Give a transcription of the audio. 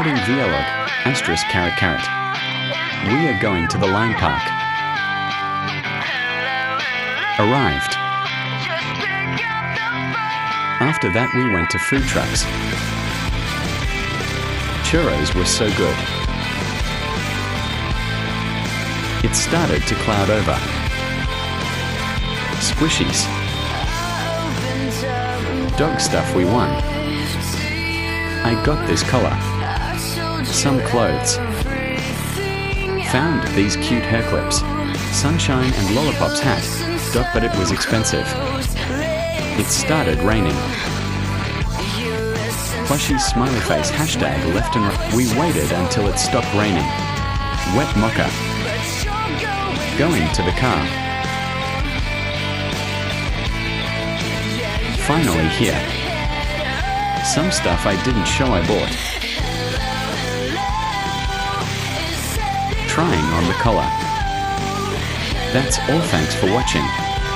Loading Vialog, asterisk caret caret. We are going to the Line Park. Arrived. After that we went to food trucks. Churros were so good. It started to cloud over. Squishies. Dog stuff we won. I got this collar. Some clothes. Found these cute hair clips. Sunshine and Lollipops hat. But it was expensive. It started raining. Plushie smiley face hashtag left and right. We waited until it stopped raining. Wet mocha. Going to the car. Finally here. Some stuff I didn't show I bought. Trying on the collar. That's all, thanks for watching.